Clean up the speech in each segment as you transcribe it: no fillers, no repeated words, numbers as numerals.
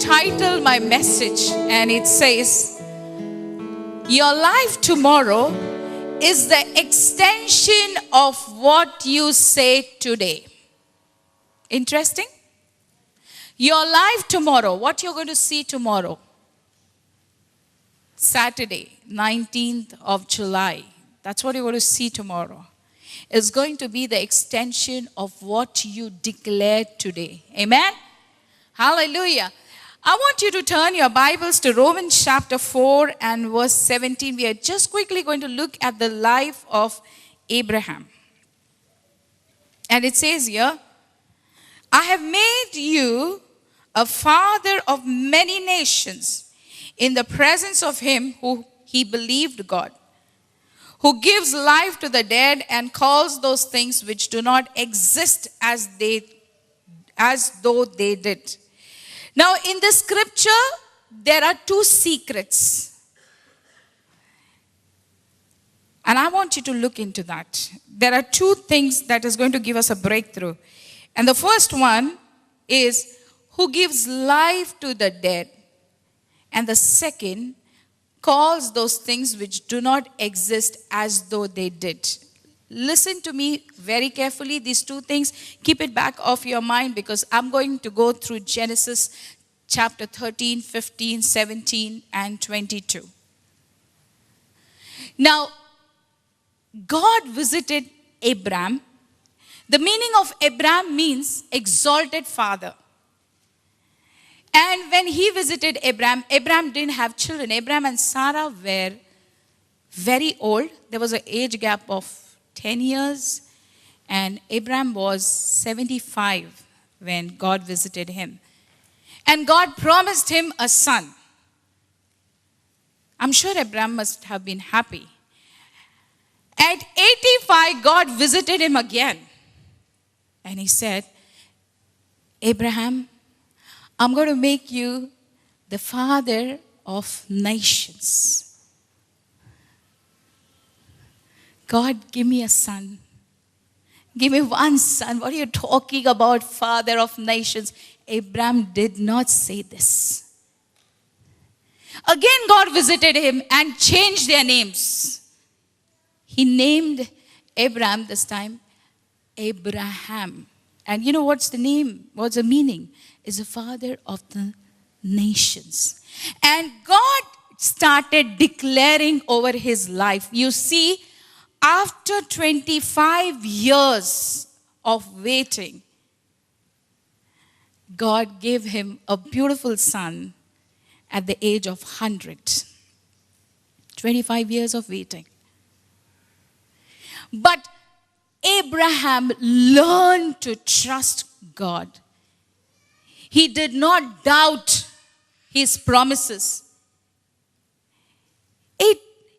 titled my message, and it says, your life tomorrow is the extension of what you say today. Interesting? Your life tomorrow, what you're going to see tomorrow, Saturday, 19th of July, that's what you're going to see tomorrow, is going to be the extension of what you declared today. Amen? Hallelujah. I want you to turn your Bibles to Romans chapter 4 and verse 17. We are just quickly going to look at the life of Abraham. And it says here, I have made you a father of many nations in the presence of him who he believed God, who gives life to the dead and calls those things which do not exist as though they did. Now, in the scripture, there are two secrets. And I want you to look into that. There are two things that is going to give us a breakthrough. And the first one is who gives life to the dead. And the second, calls those things which do not exist as though they did. Listen to me very carefully. These two things, keep it back of your mind, because I'm going to go through Genesis chapter 13, 15, 17, and 22. Now, God visited Abraham. The meaning of Abraham means exalted father. And when he visited Abraham, Abraham didn't have children. Abraham and Sarah were very old. There was an age gap of 10 years. And Abraham was 75 when God visited him. And God promised him a son. I'm sure Abraham must have been happy. At 85, God visited him again. And he said, Abraham, I'm going to make you the father of nations. God, give me a son. Give me one son. What are you talking about, father of nations? Abraham did not say this. Again, God visited him and changed their names. He named Abraham this time Abraham. And you know what's the name? What's the meaning? Is the father of the nations. And God started declaring over his life. You see, after 25 years of waiting, God gave him a beautiful son at the age of 100. 25 years of waiting. But Abraham learned to trust God. He did not doubt his promises.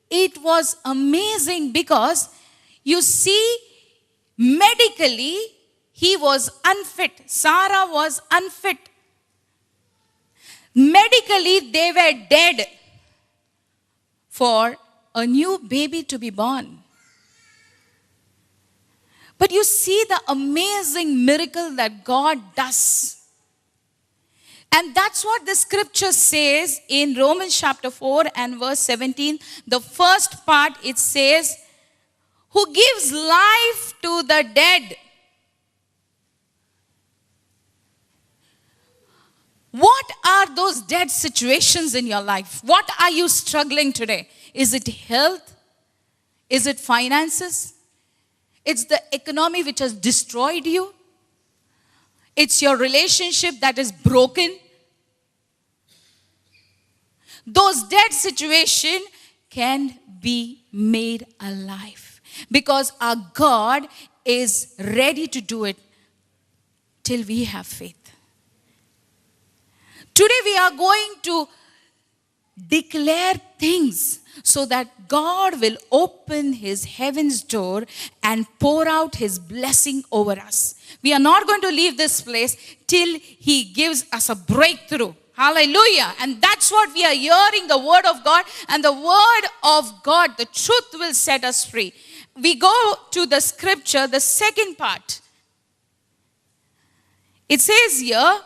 It was amazing because, you see, medically, he was unfit. Sarah was unfit. Medically, they were dead for a new baby to be born. But you see the amazing miracle that God does. And that's what the scripture says in Romans chapter 4 and verse 17. The first part, it says, who gives life to the dead. What are those dead situations in your life? What are you struggling today? Is it health? Is it finances? It's the economy which has destroyed you. It's your relationship that is broken. Those dead situations can be made alive. Because our God is ready to do it till we have faith. Today we are going to declare things so that God will open his heaven's door and pour out his blessing over us. We are not going to leave this place till he gives us a breakthrough. Hallelujah. And that's what we are hearing, the word of God. And the word of God, the truth will set us free. We go to the scripture, the second part. It says here,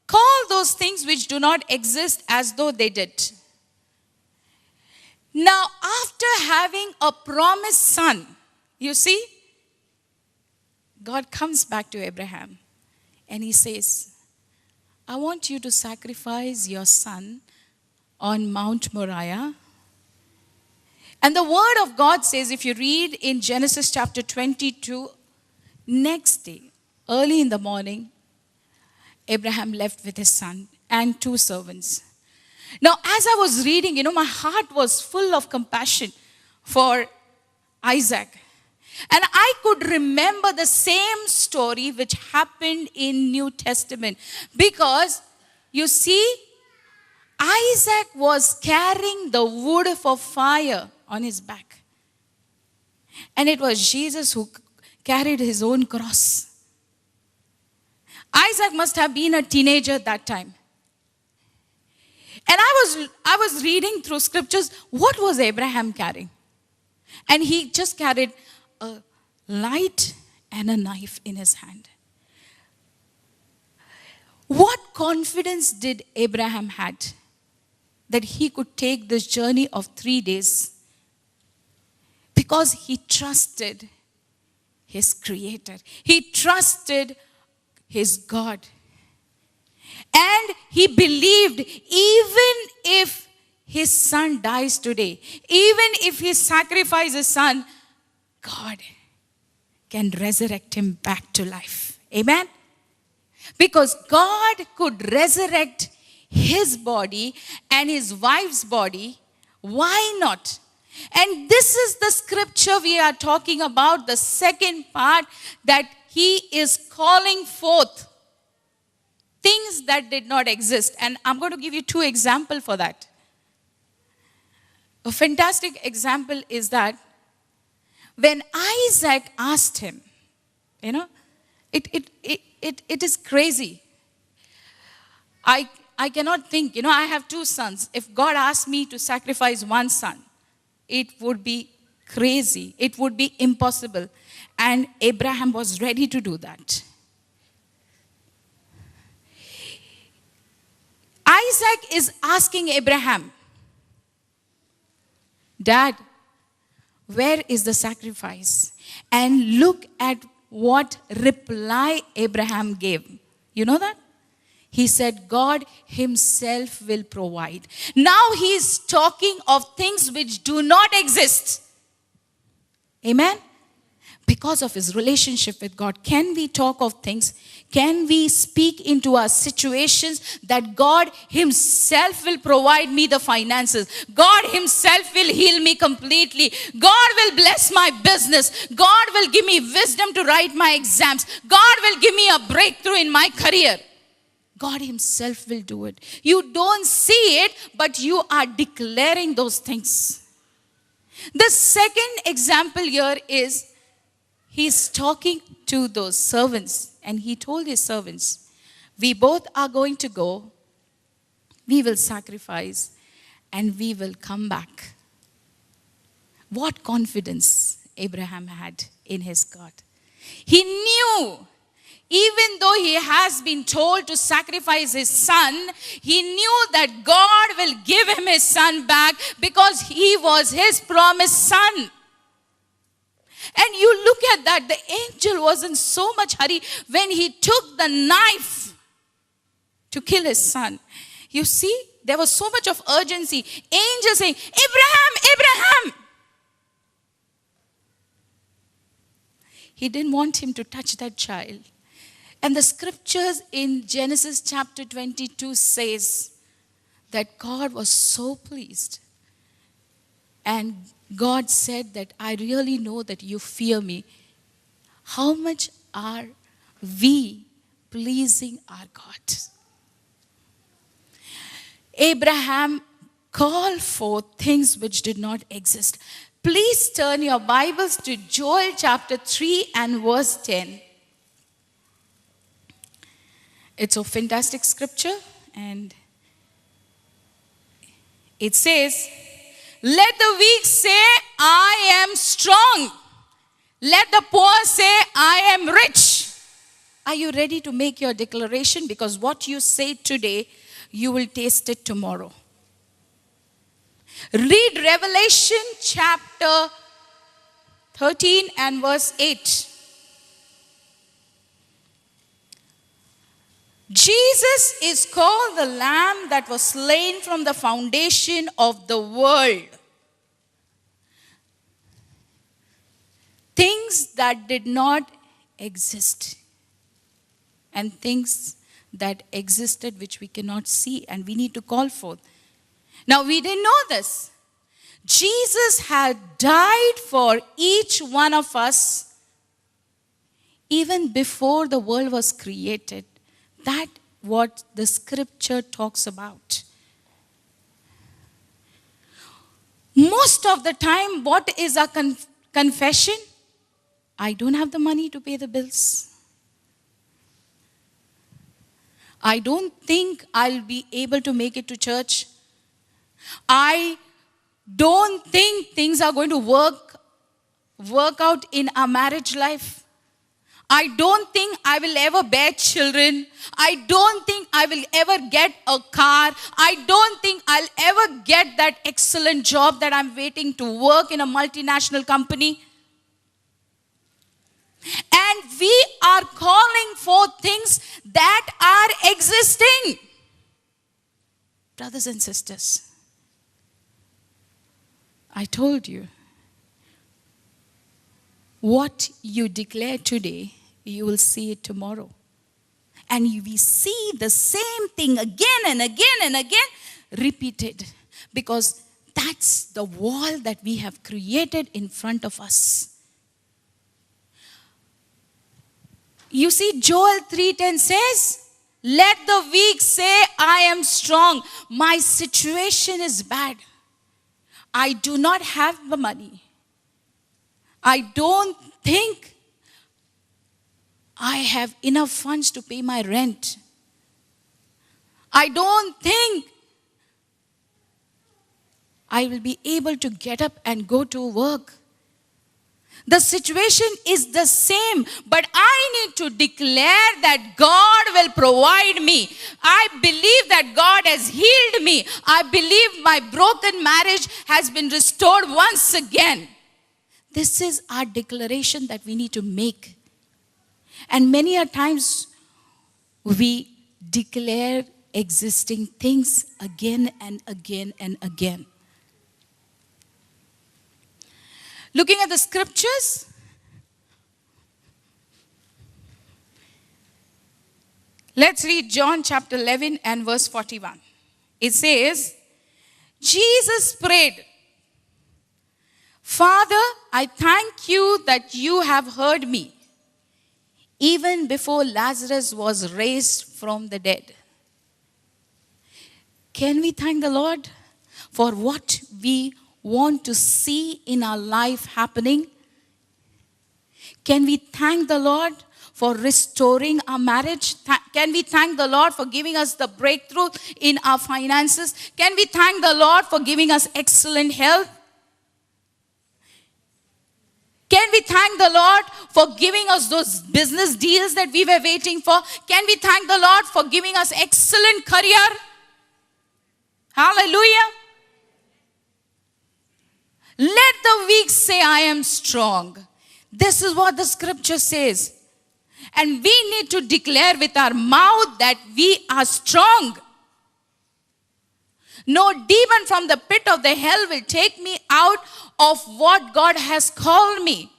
Call those things which do not exist as though they did. Now, after having a promised son, you see, God comes back to Abraham and he says, I want you to sacrifice your son on Mount Moriah. And the word of God says, if you read in Genesis chapter 22, next day, early in the morning, Abraham left with his son and 2 servants. Now, as I was reading, my heart was full of compassion for Isaac. And I could remember the same story which happened in New Testament. Because, you see, Isaac was carrying the wood for fire on his back. And it was Jesus who carried his own cross. Isaac must have been a teenager at that time. And I was reading through scriptures, what was Abraham carrying? And he just carried a light and a knife in his hand. What confidence did Abraham had that he could take this journey of 3 days? Because he trusted his Creator. He trusted his God. And he believed even if his son dies today, even if he sacrifices his son, God can resurrect him back to life. Amen? Because God could resurrect his body and his wife's body. Why not? And this is the scripture we are talking about, the second part, that he is calling forth things that did not exist. And I'm going to give you 2 examples for that. A fantastic example is that when Isaac asked him, it is crazy. I cannot think, I have 2 sons. If God asked me to sacrifice 1 son, it would be crazy. It would be impossible. And Abraham was ready to do that. Isaac is asking Abraham, Dad, where is the sacrifice? And look at what reply Abraham gave. You know that? He said, God himself will provide. Now he is talking of things which do not exist. Amen? Because of his relationship with God. Can we talk of things? Can we speak into our situations that God himself will provide me the finances? God himself will heal me completely. God will bless my business. God will give me wisdom to write my exams. God will give me a breakthrough in my career. God himself will do it. You don't see it, but you are declaring those things. The second example here is, he's talking to those servants, and he told his servants, we both are going to go, we will sacrifice, and we will come back. What confidence Abraham had in his God. He knew, even though he has been told to sacrifice his son, he knew that God will give him his son back because he was his promised son. And you look at that, the angel was in so much hurry when he took the knife to kill his son. You see, there was so much of urgency. Angel saying, Abraham, Abraham. He didn't want him to touch that child. And the scriptures in Genesis chapter 22 says that God was so pleased. And God said that I really know that you fear me. How much are we pleasing our God? Abraham called forth things which did not exist. Please turn your Bibles to Joel chapter 3 and verse 10. It's a fantastic scripture, and it says, let the weak say, I am strong. Let the poor say, I am rich. Are you ready to make your declaration? Because what you say today, you will taste it tomorrow. Read Revelation chapter 13 and verse 8. Jesus is called the Lamb that was slain from the foundation of the world. Things that did not exist and things that existed which we cannot see and we need to call forth. Now we didn't know this. Jesus had died for each one of us even before the world was created. That's what the scripture talks about. Most of the time, what is our confession? I don't have the money to pay the bills. I don't think I'll be able to make it to church. I don't think things are going to work out in our marriage life. I don't think I will ever bear children. I don't think I will ever get a car. I don't think I'll ever get that excellent job that I'm waiting to work in a multinational company. And we are calling for things that are existing. Brothers and sisters, I told you, what you declare today, you will see it tomorrow. And we see the same thing again and again and again repeated. Because that's the wall that we have created in front of us. You see, Joel 3:10 says, let the weak say, I am strong. My situation is bad. I do not have the money. I don't think I have enough funds to pay my rent. I don't think I will be able to get up and go to work. The situation is the same, but I need to declare that God will provide me. I believe that God has healed me. I believe my broken marriage has been restored once again. This is our declaration that we need to make. And many a times we declare existing things again and again and again. Looking at the scriptures, let's read John chapter 11 and verse 41. It says, Jesus prayed, Father, I thank you that you have heard me, even before Lazarus was raised from the dead. Can we thank the Lord for what we want to see in our life happening? Can we thank the Lord for restoring our marriage? Can we thank the Lord for giving us the breakthrough in our finances? Can we thank the Lord for giving us excellent health? Can we thank the Lord for giving us those business deals that we were waiting for? Can we thank the Lord for giving us excellent career? Hallelujah. Let the weak say, I am strong. This is what the scripture says. And we need to declare with our mouth that we are strong. No demon from the pit of the hell will take me out of what God has called me.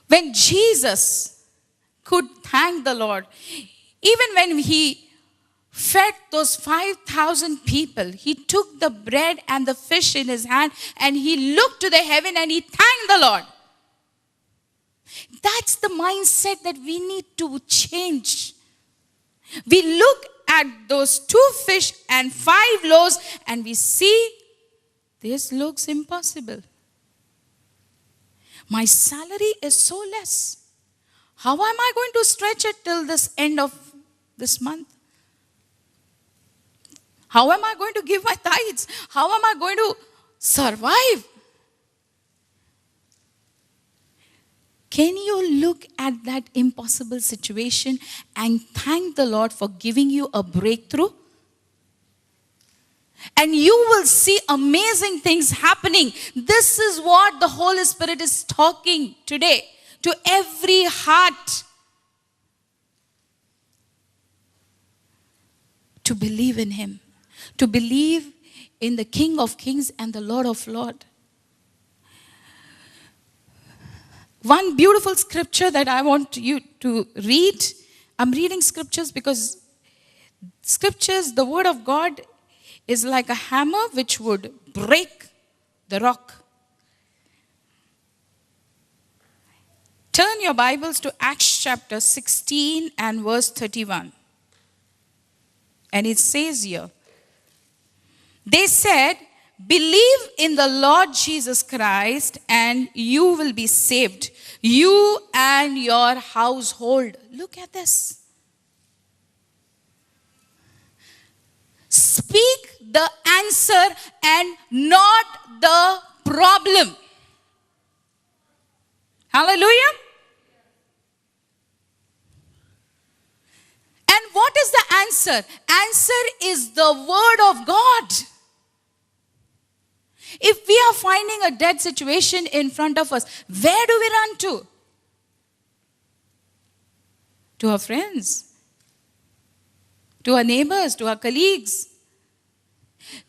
When Jesus could thank the Lord, even when he fed those 5,000 people, he took the bread and the fish in his hand and he looked to the heaven and he thanked the Lord. That's the mindset that we need to change. We look at those 2 fish and 5 loaves and we see this looks impossible. My salary is so less. How am I going to stretch it till this end of this month? How am I going to give my tithes? How am I going to survive? Can you look at that impossible situation and thank the Lord for giving you a breakthrough? And you will see amazing things happening. This is what the Holy Spirit is talking today to every heart. To believe in Him. To believe in the King of Kings and the Lord of Lords. One beautiful scripture that I want you to read. I'm reading scriptures because scriptures, the word of God, is like a hammer which would break the rock. Turn your Bibles to Acts chapter 16 and verse 31. And it says here, they said, believe in the Lord Jesus Christ and you will be saved, you and your household. Look at this. Speak the answer and not the problem. Hallelujah. And what is the answer? Answer is the word of God. If we are finding a dead situation in front of us, where do we run to? To our friends, to our neighbors, to our colleagues.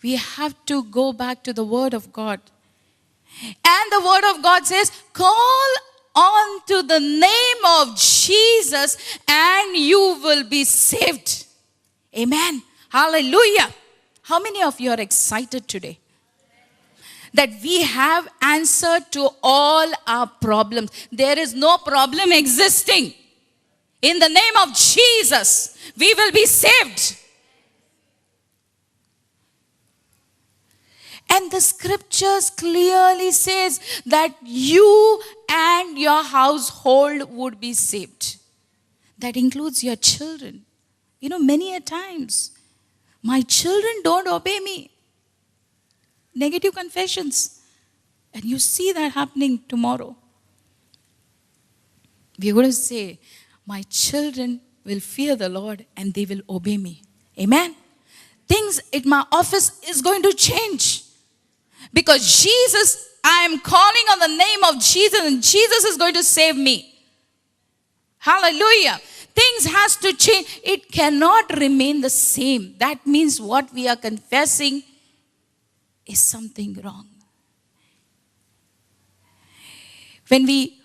We have to go back to the Word of God. And the Word of God says, call on to the name of Jesus and you will be saved. Amen. Hallelujah. How many of you are excited today? That we have answer to all our problems. There is no problem existing. In the name of Jesus, we will be saved. And the scriptures clearly says that you and your household would be saved. That includes your children. You know, many a times, my children don't obey me. Negative confessions. And you see that happening tomorrow. We're going to say, my children will fear the Lord and they will obey me. Amen. Things in my office is going to change. Because Jesus, I am calling on the name of Jesus and Jesus is going to save me. Hallelujah. Things has to change. It cannot remain the same. That means what we are confessing is something wrong. When we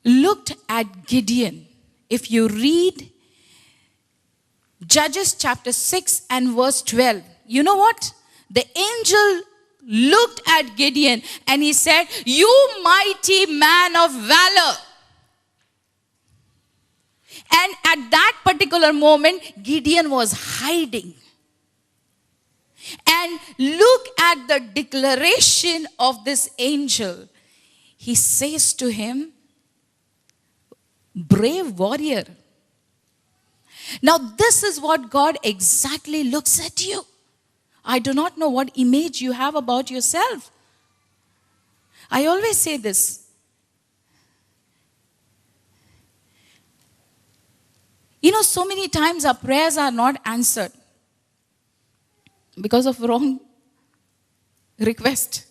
looked at Gideon, if you read Judges chapter 6 and verse 12, you know what? The angel looked at Gideon and he said, you mighty man of valor. And at that particular moment, Gideon was hiding. And look at the declaration of this angel. He says to him, brave warrior. Now this is what God exactly looks at you. I do not know what image you have about yourself. I always say this. You know, so many times our prayers are not answered because of wrong request.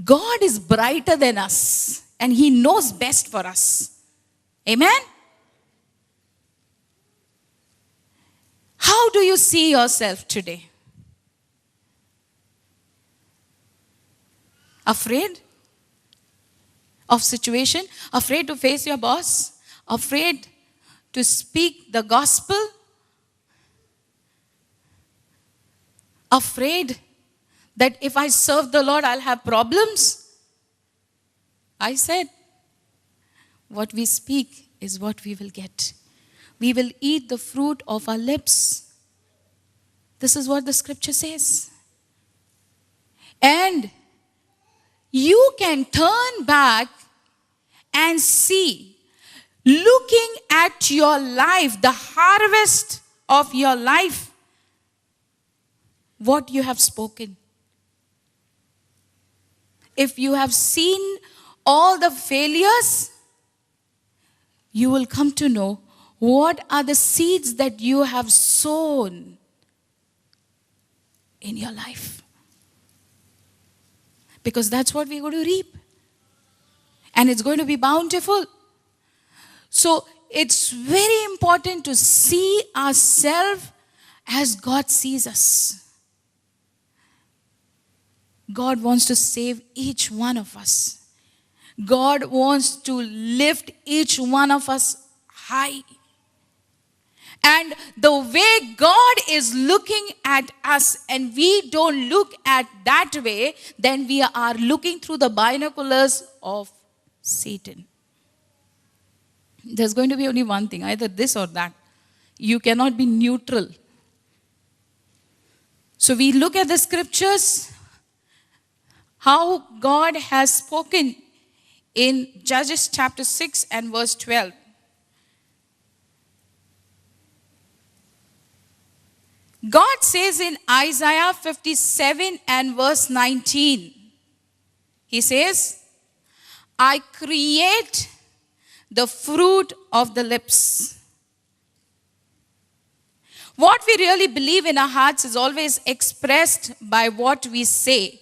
God is brighter than us and He knows best for us. Amen? How do you see yourself today? Afraid of situation? Afraid to face your boss? Afraid to speak the gospel? Afraid that if I serve the Lord, I'll have problems? I said, what we speak is what we will get. We will eat the fruit of our lips. This is what the scripture says. And you can turn back and see, looking at your life, the harvest of your life, what you have spoken. If you have seen all the failures, you will come to know what are the seeds that you have sown in your life. Because that's what we're going to reap. And it's going to be bountiful. So it's very important to see ourselves as God sees us. God wants to save each one of us. God wants to lift each one of us high. And the way God is looking at us and we don't look at that way, then we are looking through the binoculars of Satan. There's going to be only one thing, either this or that. You cannot be neutral. So we look at the scriptures, how God has spoken in Judges chapter 6 and verse 12. God says in Isaiah 57 and verse 19, He says, I create the fruit of the lips. What we really believe in our hearts is always expressed by what we say.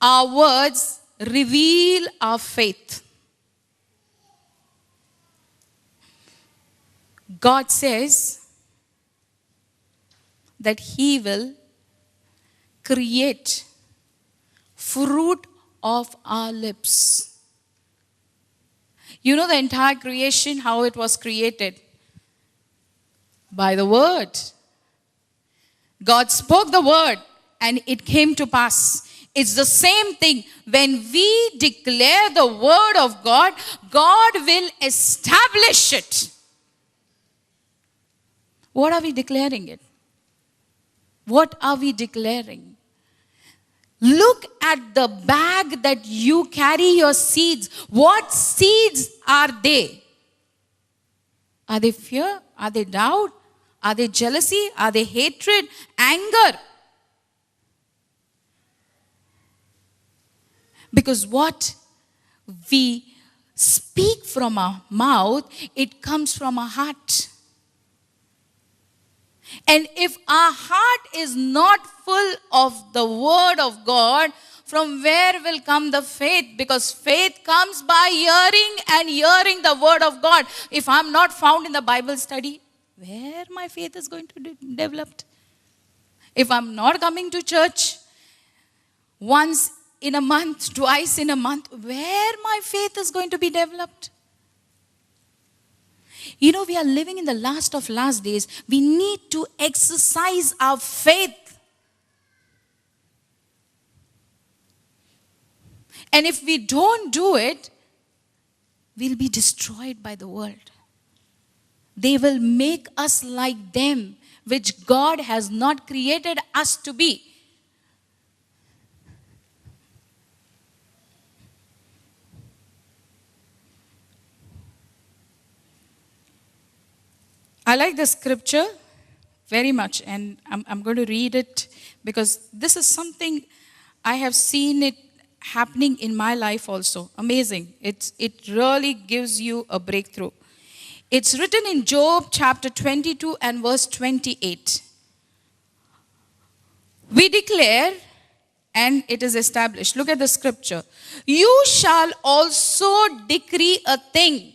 Our words reveal our faith. God says that He will create fruit of our lips. You know the entire creation, how it was created? By the word. God spoke the word and it came to pass. It's the same thing. When we declare the word of God, God will establish it. What are we declaring it? What are we declaring? Look at the bag that you carry your seeds. What seeds are they? Are they fear? Are they doubt? Are they jealousy? Are they hatred? Anger? Because what we speak from our mouth, it comes from our heart. And if our heart is not full of the word of God, from where will come the faith? Because faith comes by hearing and hearing the word of God. If I'm not found in the Bible study, where my faith is going to be developed? If I'm not coming to church once in a month, twice in a month, where my faith is going to be developed? You know, we are living in the last of last days. We need to exercise our faith. And if we don't do it, we'll be destroyed by the world. They will make us like them, which God has not created us to be. I like the scripture very much, and I'm going to read it because this is something I have seen it happening in my life also. Amazing. It really gives you a breakthrough. It's written in Job chapter 22 and verse 28. We declare, and it is established. Look at the scripture. You shall also decree a thing,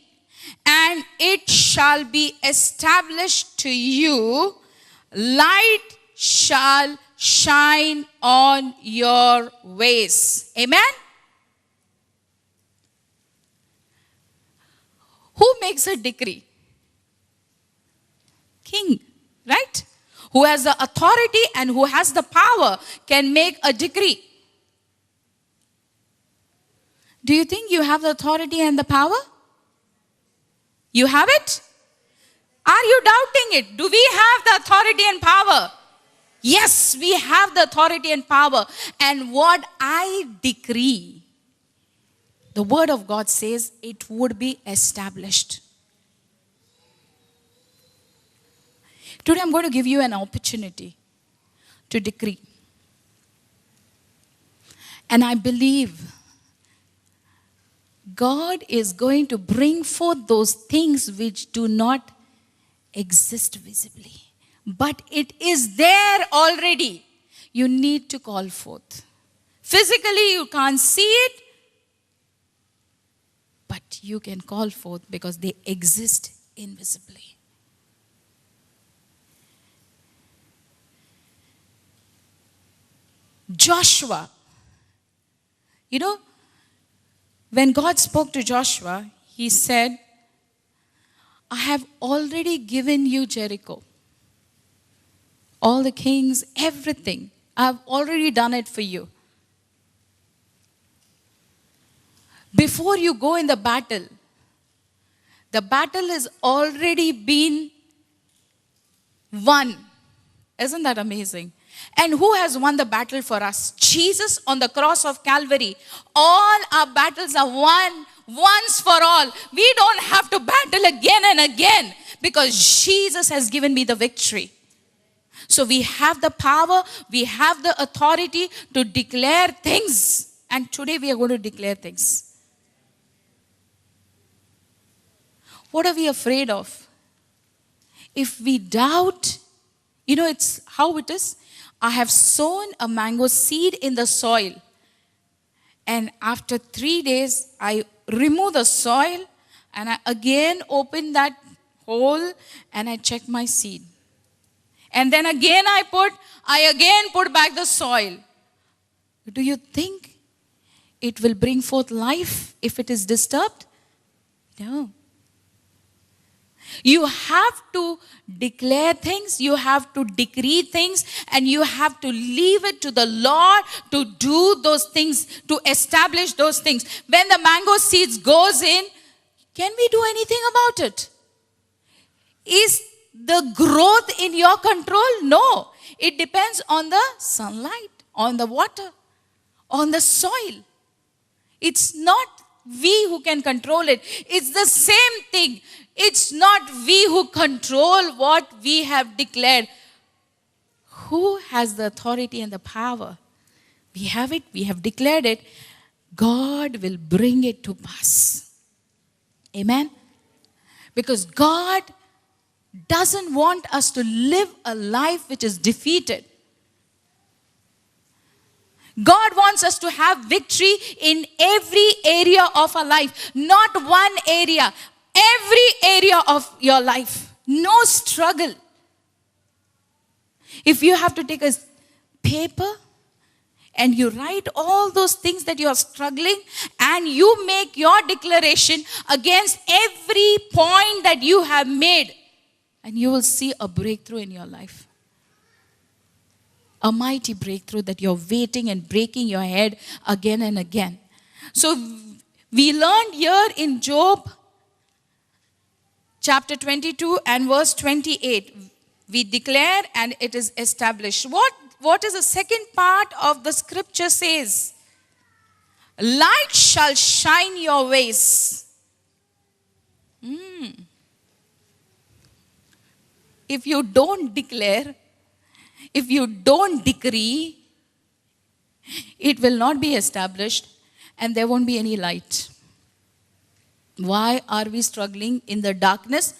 and it shall be established to you. Light shall shine on your ways. Amen? Who makes a decree? King, right? Who has the authority and who has the power can make a decree. Do you think you have the authority and the power? You have it? Are you doubting it? Do we have the authority and power? Yes, we have the authority and power. And what I decree, the word of God says it would be established. Today I'm going to give you an opportunity to decree. And I believe God is going to bring forth those things which do not exist visibly. But it is there already. You need to call forth. Physically, you can't see it, but you can call forth because they exist invisibly. Joshua. You know, when God spoke to Joshua, he said, I have already given you Jericho. All the kings, everything. I have already done it for you. Before you go in the battle has already been won. Isn't that amazing? And who has won the battle for us? Jesus on the cross of Calvary. All our battles are won once for all. We don't have to battle again and again because Jesus has given me the victory. So we have the power, we have the authority to declare things. And today we are going to declare things. What are we afraid of? If we doubt, you know, it's how it is. I have sown a mango seed in the soil. And after 3 days, I remove the soil and I again open that hole and I check my seed. And then again I again put back the soil. Do you think it will bring forth life if it is disturbed? No. You have to declare things, you have to decree things, and you have to leave it to the Lord to do those things, to establish those things. When the mango seeds goes in, can we do anything about it? Is the growth in your control? No. It depends on the sunlight, on the water, on the soil. It's not we who can control it. It's the same thing. It's not we who control what we have declared. Who has the authority and the power? We have it. We have declared it. God will bring it to pass. Amen? Because God doesn't want us to live a life which is defeated. God wants us to have victory in every area of our life. Not one area. Every area of your life. No struggle. If you have to take a paper and you write all those things that you are struggling and you make your declaration against every point that you have made, and you will see a breakthrough in your life. A mighty breakthrough that you're waiting and breaking your head again and again. So we learned here in Job chapter 22 and verse 28. We declare and it is established. What is the second part of the scripture says? Light shall shine your ways. If you don't declare, if you don't decree, it will not be established and there won't be any light. Why are we struggling in the darkness?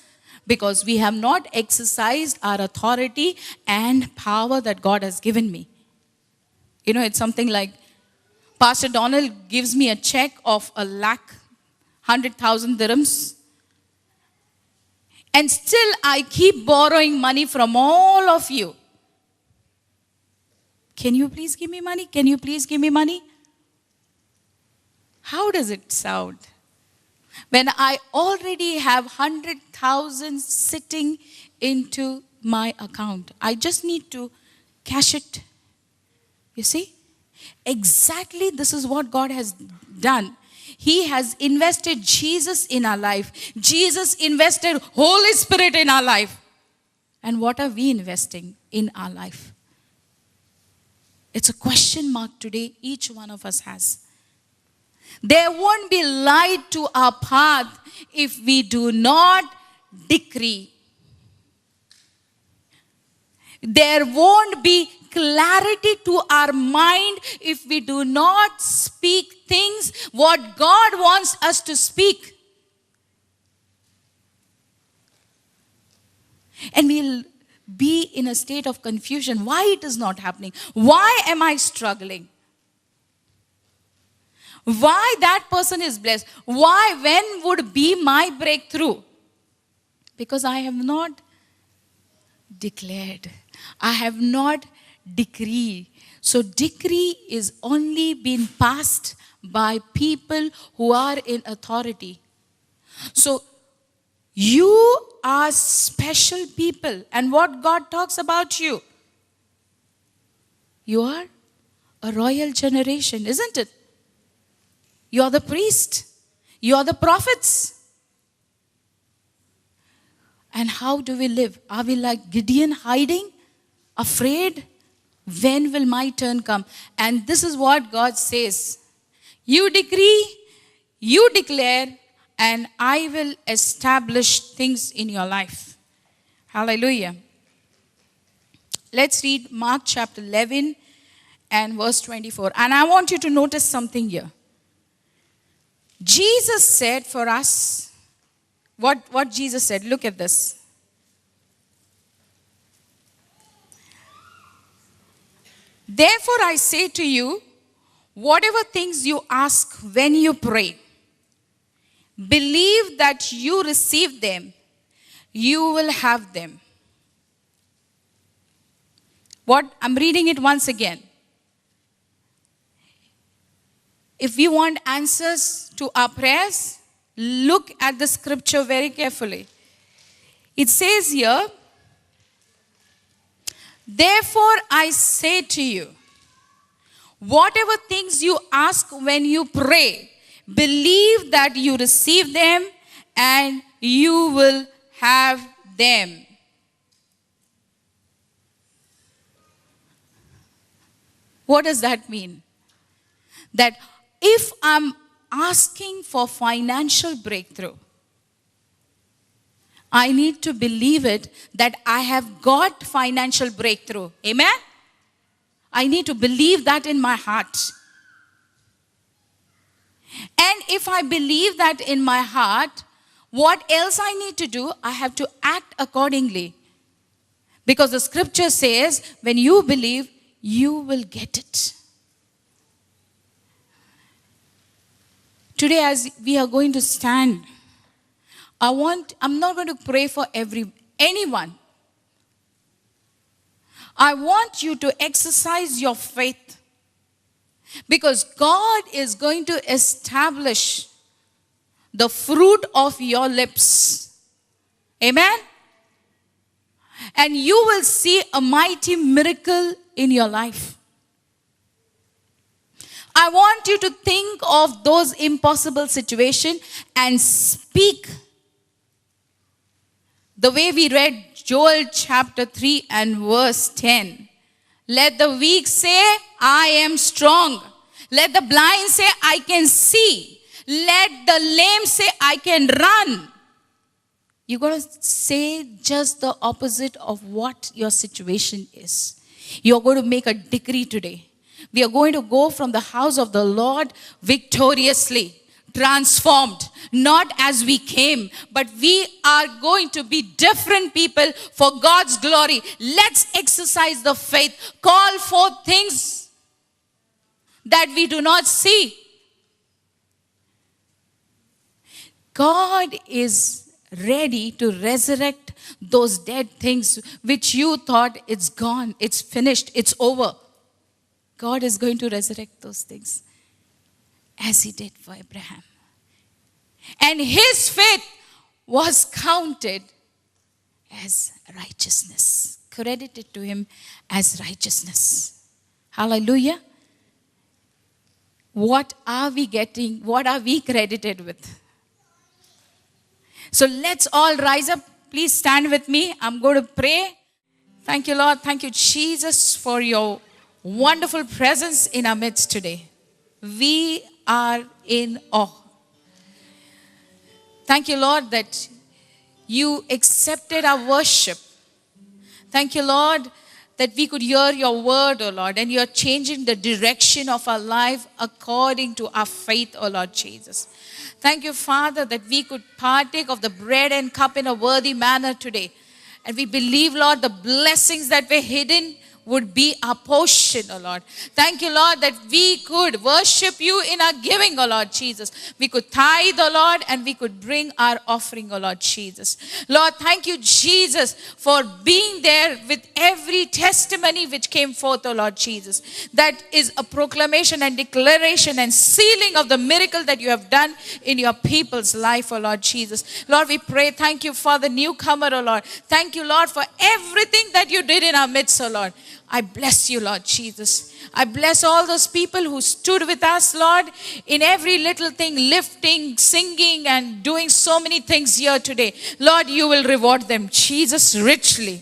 Because we have not exercised our authority and power that God has given me. You know, it's something like Pastor Donald gives me a check of 100,000 dirhams. And still I keep borrowing money from all of you. Can you please give me money? Can you please give me money? How does it sound? When I already have 100,000 sitting into my account. I just need to cash it. You see? Exactly this is what God has done. He has invested Jesus in our life. Jesus invested Holy Spirit in our life. And what are we investing in our life? It's a question mark today each one of us has. There won't be light to our path if we do not decree. There won't be clarity to our mind if we do not speak things what God wants us to speak. And we'll be in a state of confusion. Why it is not happening? Why am I struggling? Why that person is blessed? Why, when would be my breakthrough? Because I have not declared. I have not decreed. So decree is only been passed by people who are in authority. So you are special people. And what God talks about you? You are a royal generation, isn't it? You are the priest. You are the prophets. And how do we live? Are we like Gideon, hiding, afraid? When will my turn come? And this is what God says. You decree, you declare, and I will establish things in your life. Hallelujah. Let's read Mark chapter 11 and verse 24. And I want you to notice something here. Jesus said for us, what Jesus said, look at this. Therefore I say to you, whatever things you ask when you pray, believe that you receive them, you will have them. I'm reading it once again. If we want answers to our prayers, look at the scripture very carefully. It says here, therefore I say to you, whatever things you ask when you pray, believe that you receive them and you will have them. What does that mean? That if I'm asking for financial breakthrough, I need to believe it that I have got financial breakthrough. Amen? I need to believe that in my heart. And if I believe that in my heart, what else I need to do? I have to act accordingly. Because the scripture says, when you believe, you will get it. Today, as we are going to stand, I'm not going to pray for anyone. I want you to exercise your faith. Because God is going to establish the fruit of your lips. Amen? And you will see a mighty miracle in your life. I want you to think of those impossible situations and speak. The way we read Joel chapter 3 and verse 10. Let the weak say, I am strong. Let the blind say, I can see. Let the lame say, I can run. You're going to say just the opposite of what your situation is. You're going to make a decree today. We are going to go from the house of the Lord victoriously, transformed, not as we came, but we are going to be different people for God's glory. Let's exercise the faith. Call forth things that we do not see. God is ready to resurrect those dead things which you thought it's gone, it's finished, it's over. God is going to resurrect those things as he did for Abraham. And his faith was counted as righteousness, credited to him as righteousness. Hallelujah. What are we getting? What are we credited with? So let's all rise up. Please stand with me. I'm going to pray. Thank you, Lord. Thank you, Jesus, for your wonderful presence in our midst today. We are in awe. Thank you, Lord, that you accepted our worship. Thank you, Lord, that that we could hear your word, O Lord, and you're changing the direction of our life according to our faith, O Lord Jesus. Thank you, Father, that we could partake of the bread and cup in a worthy manner today. And we believe, Lord, the blessings that were hidden would be our portion, O Lord. Thank you, Lord, that we could worship you in our giving, O Lord Jesus. We could tithe, O Lord, and we could bring our offering, O Lord Jesus. Lord, thank you, Jesus, for being there with every testimony which came forth, O Lord Jesus. That is a proclamation and declaration and sealing of the miracle that you have done in your people's life, O Lord Jesus. Lord, we pray, thank you for the newcomer, O Lord. Thank you, Lord, for everything that you did in our midst, O Lord. I bless you, Lord Jesus. I bless all those people who stood with us, Lord, in every little thing, lifting, singing, and doing so many things here today. Lord, you will reward them, Jesus, richly.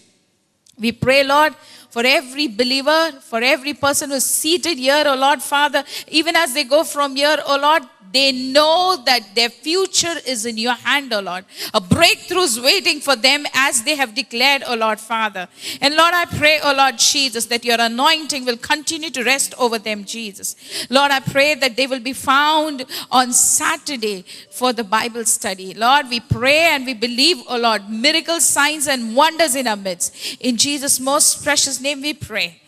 We pray, Lord, for every believer, for every person who's seated here, oh Lord, Father, even as they go from here, oh Lord, they know that their future is in your hand, oh Lord. A breakthrough is waiting for them as they have declared, oh Lord, Father. And Lord, I pray, oh Lord Jesus, that your anointing will continue to rest over them, Jesus. Lord, I pray that they will be found on Saturday for the Bible study. Lord, we pray and we believe, oh Lord, miracles, signs, and wonders in our midst. In Jesus' most precious name we pray.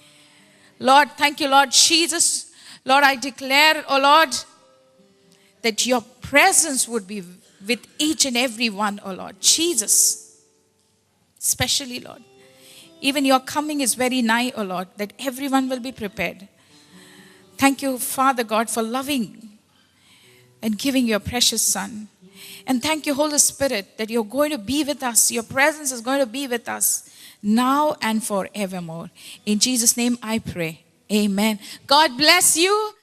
Lord, thank you, Lord Jesus. Lord, I declare, oh Lord, that your presence would be with each and every one, oh Lord. Jesus, especially, Lord. Even your coming is very nigh, oh Lord, that everyone will be prepared. Thank you, Father God, for loving and giving your precious Son. And thank you, Holy Spirit, that you're going to be with us. Your presence is going to be with us now and forevermore. In Jesus' name I pray. Amen. God bless you.